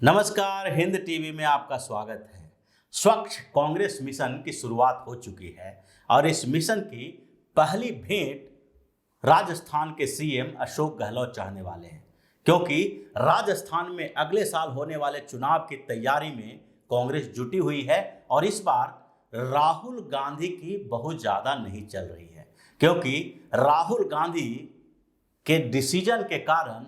नमस्कार, हिंद टीवी में आपका स्वागत है। स्वच्छ कांग्रेस मिशन की शुरुआत हो चुकी है और इस मिशन की पहली भेंट राजस्थान के सीएम अशोक गहलोत चढ़ने वाले हैं, क्योंकि राजस्थान में अगले साल होने वाले चुनाव की तैयारी में कांग्रेस जुटी हुई है और इस बार राहुल गांधी की बहुत ज्यादा नहीं चल रही है, क्योंकि राहुल गांधी के डिसीजन के कारण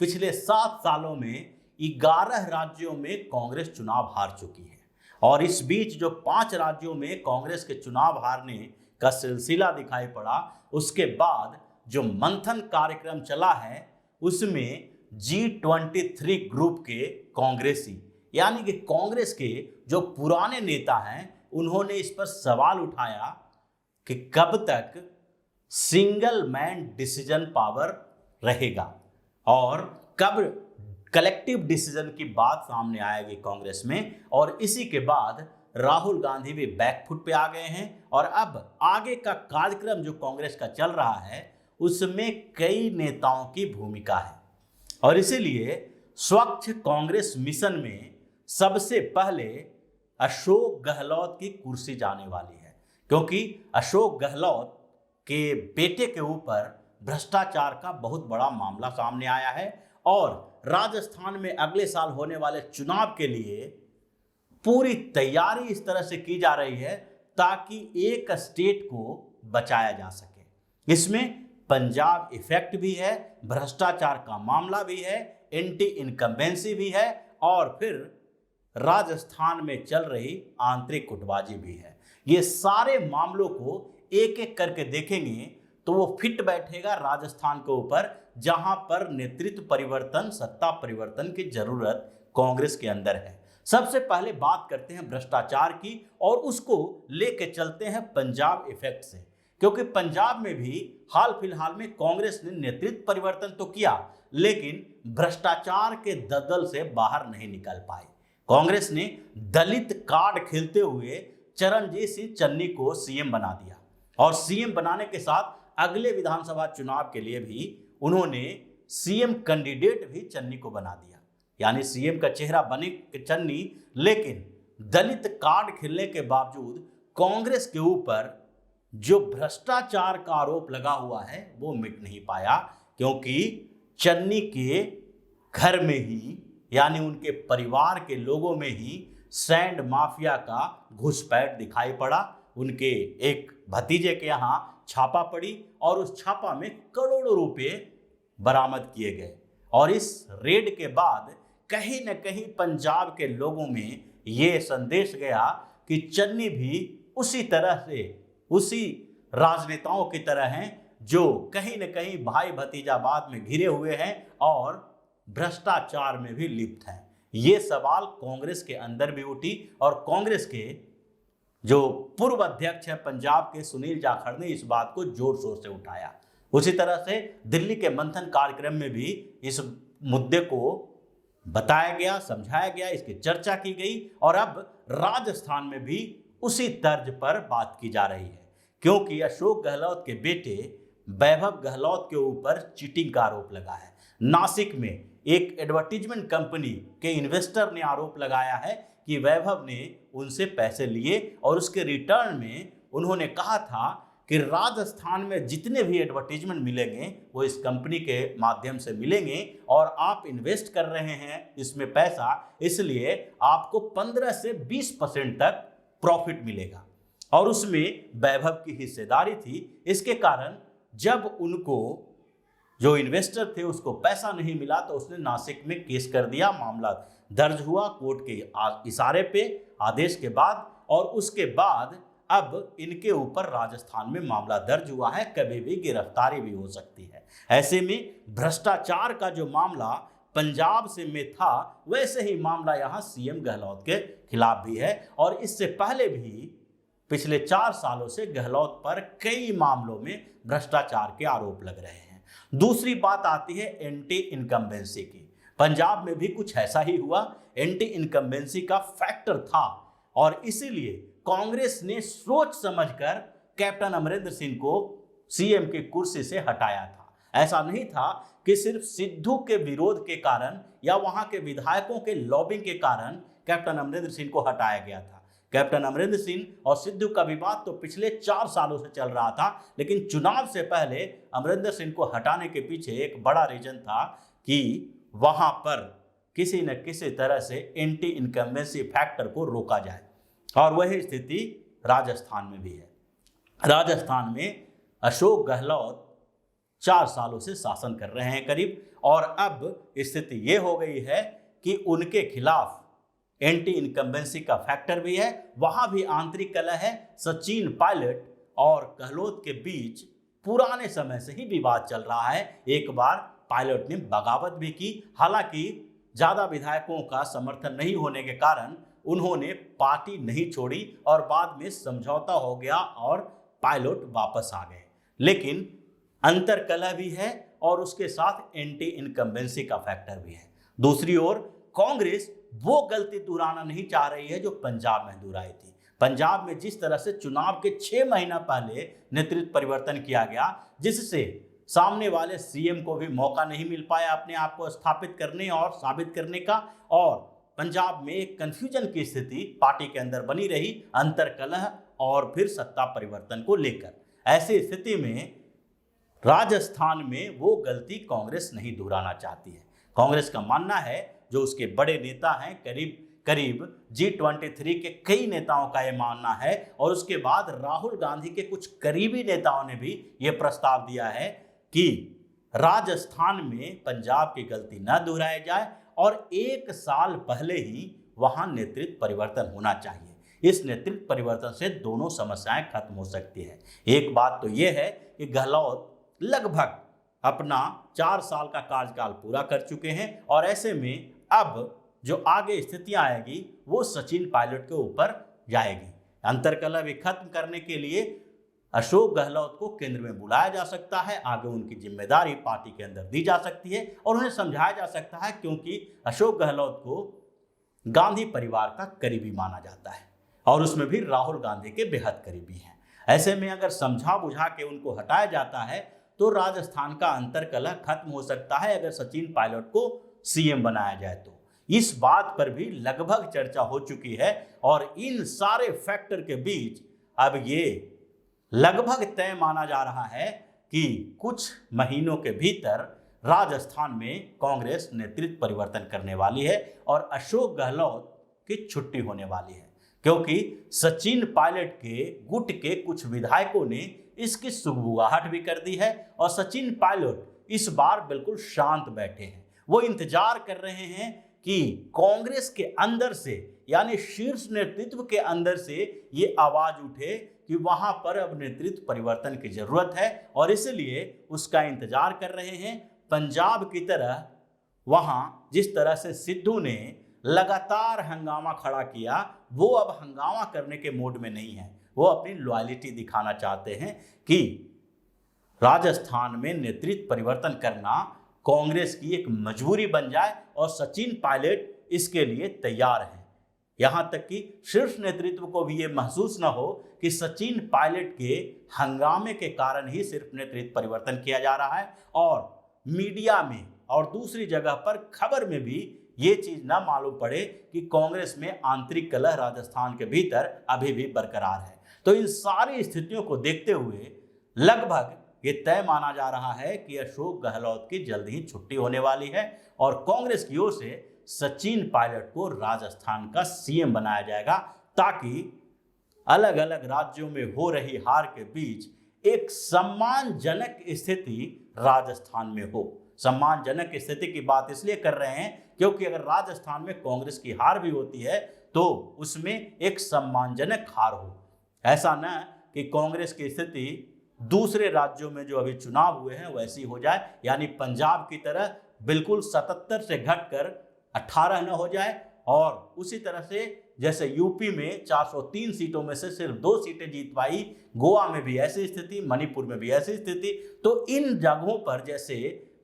पिछले 7 सालों में 11 राज्यों में कांग्रेस चुनाव हार चुकी है और इस बीच जो 5 राज्यों में कांग्रेस के चुनाव हारने का सिलसिला दिखाई पड़ा, उसके बाद जो मंथन कार्यक्रम चला है उसमें G23 ग्रुप के कांग्रेसी यानी कि कांग्रेस के जो पुराने नेता हैं उन्होंने इस पर सवाल उठाया कि कब तक सिंगल मैन डिसीजन पावर रहेगा और कब कलेक्टिव डिसीजन की बात सामने आएगी कांग्रेस में। और इसी के बाद राहुल गांधी भी बैकफुट पे आ गए हैं और अब आगे का कार्यक्रम जो कांग्रेस का चल रहा है उसमें कई नेताओं की भूमिका है और इसीलिए स्वच्छ कांग्रेस मिशन में सबसे पहले अशोक गहलोत की कुर्सी जाने वाली है, क्योंकि अशोक गहलोत के बेटे के ऊपर भ्रष्टाचार का बहुत बड़ा मामला सामने आया है और राजस्थान में अगले साल होने वाले चुनाव के लिए पूरी तैयारी इस तरह से की जा रही है ताकि एक स्टेट को बचाया जा सके। इसमें पंजाब इफेक्ट भी है, भ्रष्टाचार का मामला भी है, एंटी इनकम्बेंसी भी है और फिर राजस्थान में चल रही आंतरिक गुटबाजी भी है। ये सारे मामलों को एक एक करके देखेंगे तो वो फिट बैठेगा राजस्थान के ऊपर, जहां पर नेतृत्व परिवर्तन, सत्ता परिवर्तन की जरूरत कांग्रेस के अंदर है। सबसे पहले बात करते हैं भ्रष्टाचार की और उसको लेके चलते हैं पंजाब इफेक्ट से, क्योंकि पंजाब में भी हाल फिलहाल में कांग्रेस ने नेतृत्व परिवर्तन तो किया लेकिन भ्रष्टाचार के दलदल से बाहर नहीं निकल पाई। कांग्रेस ने दलित कार्ड खेलते हुए चरणजीत सिंह चन्नी को सीएम बना दिया और सीएम बनाने के साथ अगले विधानसभा चुनाव के लिए भी उन्होंने सीएम कैंडिडेट भी चन्नी को बना दिया, यानी सीएम का चेहरा बने चन्नी, लेकिन दलित कार्ड खेलने के बावजूद कांग्रेस के ऊपर जो भ्रष्टाचार का आरोप लगा हुआ है वो मिट नहीं पाया, क्योंकि चन्नी के घर में ही यानी उनके परिवार के लोगों में ही सैंड माफिया का घुसपैठ दिखाई पड़ा। उनके एक भतीजे के यहाँ छापा पड़ी और उस छापा में करोड़ों रुपए बरामद किए गए और इस रेड के बाद कहीं न कहीं पंजाब के लोगों में ये संदेश गया कि चन्नी भी उसी तरह से, उसी राजनेताओं की तरह हैं जो कहीं न कहीं भाई भतीजावाद में घिरे हुए हैं और भ्रष्टाचार में भी लिप्त हैं। ये सवाल कांग्रेस के अंदर भी उठी और कांग्रेस के जो पूर्व अध्यक्ष है पंजाब के सुनील जाखड़ ने इस बात को जोर शोर से उठाया। उसी तरह से दिल्ली के मंथन कार्यक्रम में भी इस मुद्दे को बताया गया, समझाया गया, इसकी चर्चा की गई और अब राजस्थान में भी उसी तर्ज पर बात की जा रही है, क्योंकि अशोक गहलोत के बेटे वैभव गहलोत के ऊपर चीटिंग का आरोप लगा है। नासिक में एक एडवर्टीजमेंट कंपनी के इन्वेस्टर ने आरोप लगाया है कि वैभव ने उनसे पैसे लिए और उसके रिटर्न में उन्होंने कहा था कि राजस्थान में जितने भी एडवर्टीजमेंट मिलेंगे वो इस कंपनी के माध्यम से मिलेंगे और आप इन्वेस्ट कर रहे हैं इसमें पैसा, इसलिए आपको 15 से 20% तक प्रॉफिट मिलेगा और उसमें वैभव की हिस्सेदारी थी। इसके कारण जब उनको जो इन्वेस्टर थे उसको पैसा नहीं मिला तो उसने नासिक में केस कर दिया, मामला दर्ज हुआ कोर्ट के इशारे पे, आदेश के बाद, और उसके बाद अब इनके ऊपर राजस्थान में मामला दर्ज हुआ है, कभी भी गिरफ्तारी भी हो सकती है। ऐसे में भ्रष्टाचार का जो मामला पंजाब से में था वैसे ही मामला यहाँ सीएम गहलोत के खिलाफ भी है और इससे पहले भी पिछले 4 सालों से गहलोत पर कई मामलों में भ्रष्टाचार के आरोप लग रहे हैं। दूसरी बात आती है एंटी इनकम्बेंसी की। पंजाब में भी कुछ ऐसा ही हुआ, एंटी इनकम्बेंसी का फैक्टर था और इसीलिए कांग्रेस ने सोच समझकर कैप्टन अमरिंदर सिंह को सीएम की कुर्सी से हटाया था। ऐसा नहीं था कि सिर्फ सिद्धू के विरोध के कारण या वहां के विधायकों के लॉबिंग के कारण कैप्टन अमरिंदर सिंह को हटाया गया था। कैप्टन अमरिंदर सिंह और सिद्धू का विवाद तो पिछले 4 सालों से चल रहा था, लेकिन चुनाव से पहले अमरिंदर सिंह को हटाने के पीछे एक बड़ा रीजन था कि वहां पर किसी न किसी तरह से एंटी इनकम्बेंसी फैक्टर को रोका जाए, और वही स्थिति राजस्थान में भी है। राजस्थान में अशोक गहलोत 4 सालों से शासन कर रहे हैं करीब, और अब स्थिति ये हो गई है कि उनके खिलाफ एंटी इनकम्बेंसी का फैक्टर भी है, वहां भी आंतरिक कलह है। सचिन पायलट और गहलोत के बीच पुराने समय से ही विवाद चल रहा है। एक बार पायलट ने बगावत भी की, हालांकि ज्यादा विधायकों का समर्थन नहीं होने के कारण उन्होंने पार्टी नहीं छोड़ी और बाद में समझौता हो गया और पायलट वापस आ गए। लेकिन अंतर कलह भी है और उसके साथ एंटी इनकम्बेंसी का फैक्टर भी है। दूसरी ओर कांग्रेस वो गलती दोहराना नहीं चाह रही है जो पंजाब में दोहराई थी। पंजाब में जिस तरह से चुनाव के 6 महीना पहले नेतृत्व परिवर्तन किया गया, जिससे सामने वाले सीएम को भी मौका नहीं मिल पाया अपने आप को स्थापित करने और साबित करने का, और पंजाब में एक कंफ्यूजन की स्थिति पार्टी के अंदर बनी रही, अंतर कलह और फिर सत्ता परिवर्तन को लेकर। ऐसी स्थिति में राजस्थान में वो गलती कांग्रेस नहीं दोहराना चाहती है। कांग्रेस का मानना है, जो उसके बड़े नेता हैं, करीब G23 के कई नेताओं का यह मानना है, और उसके बाद राहुल गांधी के कुछ करीबी नेताओं ने भी यह प्रस्ताव दिया है कि राजस्थान में पंजाब की गलती न दोहराई जाए और 1 साल पहले ही वहां नेतृत्व परिवर्तन होना चाहिए। इस नेतृत्व परिवर्तन से दोनों समस्याएं खत्म हो सकती है। एक बात तो यह है कि गहलोत लगभग अपना 4 साल का कार्यकाल पूरा कर चुके हैं, और ऐसे में अब जो आगे स्थितियां आएगी वो सचिन पायलट के ऊपर जाएगी। अंतरकलह भी खत्म करने के लिए अशोक गहलोत को केंद्र में बुलाया जा सकता है, आगे उनकी जिम्मेदारी पार्टी के अंदर दी जा सकती है और उन्हें समझाया जा सकता है, क्योंकि अशोक गहलोत को गांधी परिवार का करीबी माना जाता है और उसमें भी राहुल गांधी के बेहद करीबी हैं। ऐसे में अगर समझा बुझा के उनको हटाया जाता है तो राजस्थान का अंतरकलह खत्म हो सकता है, अगर सचिन पायलट को सीएम बनाया जाए तो। इस बात पर भी लगभग चर्चा हो चुकी है, और इन सारे फैक्टर के बीच अब ये लगभग तय माना जा रहा है कि कुछ महीनों के भीतर राजस्थान में कांग्रेस नेतृत्व परिवर्तन करने वाली है और अशोक गहलोत की छुट्टी होने वाली है, क्योंकि सचिन पायलट के गुट के कुछ विधायकों ने इसकी सुगबुगाहट भी कर दी है और सचिन पायलट इस बार बिल्कुल शांत बैठे हैं। वो इंतजार कर रहे हैं कि कांग्रेस के अंदर से, यानी शीर्ष नेतृत्व के अंदर से ये आवाज उठे कि वहां पर अब नेतृत्व परिवर्तन की जरूरत है, और इसलिए उसका इंतजार कर रहे हैं। पंजाब की तरह वहां जिस तरह से सिद्धू ने लगातार हंगामा खड़ा किया, वो अब हंगामा करने के मूड में नहीं है। वो अपनी लॉयल्टी दिखाना चाहते हैं कि राजस्थान में नेतृत्व परिवर्तन करना कांग्रेस की एक मजबूरी बन जाए, और सचिन पायलट इसके लिए तैयार हैं। यहां तक कि शीर्ष नेतृत्व को भी ये महसूस न हो कि सचिन पायलट के हंगामे के कारण ही सिर्फ नेतृत्व परिवर्तन किया जा रहा है, और मीडिया में और दूसरी जगह पर खबर में भी ये चीज ना मालूम पड़े कि कांग्रेस में आंतरिक कलह राजस्थान के भीतर अभी भी बरकरार है। तो इन सारी स्थितियों को देखते हुए लगभग ये तय माना जा रहा है कि अशोक गहलोत की जल्द ही छुट्टी होने वाली है, और कांग्रेस की ओर से सचिन पायलट को राजस्थान का सीएम बनाया जाएगा, ताकि अलग अलग राज्यों में हो रही हार के बीच एक सम्मानजनक स्थिति राजस्थान में हो। सम्मानजनक स्थिति की बात इसलिए कर रहे हैं क्योंकि अगर राजस्थान में कांग्रेस की हार भी होती है तो उसमें एक सम्मानजनक हार हो, ऐसा न कि कांग्रेस की स्थिति दूसरे राज्यों में जो अभी चुनाव हुए हैं वैसी हो जाए, यानी पंजाब की तरह बिल्कुल 77 से घटकर 18 न हो जाए, और उसी तरह से जैसे यूपी में 403 सीटों में से सिर्फ 2 सीटें जीत पाई, गोवा में भी ऐसी स्थिति, मणिपुर में भी ऐसी स्थिति। तो इन जगहों पर जैसे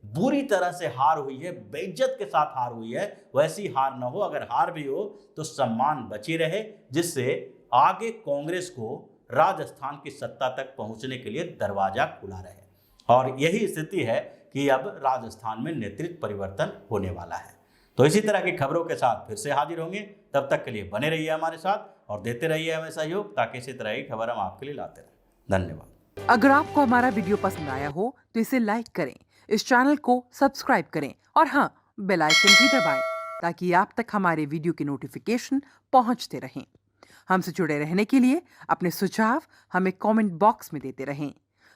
बुरी तरह से हार हुई है, बेइज्जत के साथ हार हुई है, वैसी हार न हो। अगर हार भी हो तो सम्मान बची रहे, जिससे आगे कांग्रेस को राजस्थान की सत्ता तक पहुंचने के लिए दरवाजा खुला रहे। और यही स्थिति है कि अब राजस्थान में नेतृत्व परिवर्तन होने वाला है। तो इसी तरह की खबरों के साथ फिर से हाजिर होंगे। तब तक के लिए बने रहिए हमारे साथ और देते रहिए हमें सहयोग, ताकि इसी तरह की खबर हम आपके लिए लाते रहें। धन्यवाद। अगर आपको हमारा वीडियो पसंद आया हो तो इसे लाइक करें, इस चैनल को सब्सक्राइब करें और हाँ, बेल आइकन भी दबाएं ताकि आप तक हमारे वीडियो की नोटिफिकेशन पहुंचते रहें। हमसे जुड़े रहने के लिए अपने सुझाव हमें कमेंट बॉक्स में देते रहें।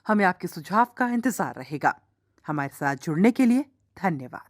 हमें आपके सुझाव का इंतजार रहेगा। हमारे साथ जुड़ने के लिए धन्यवाद।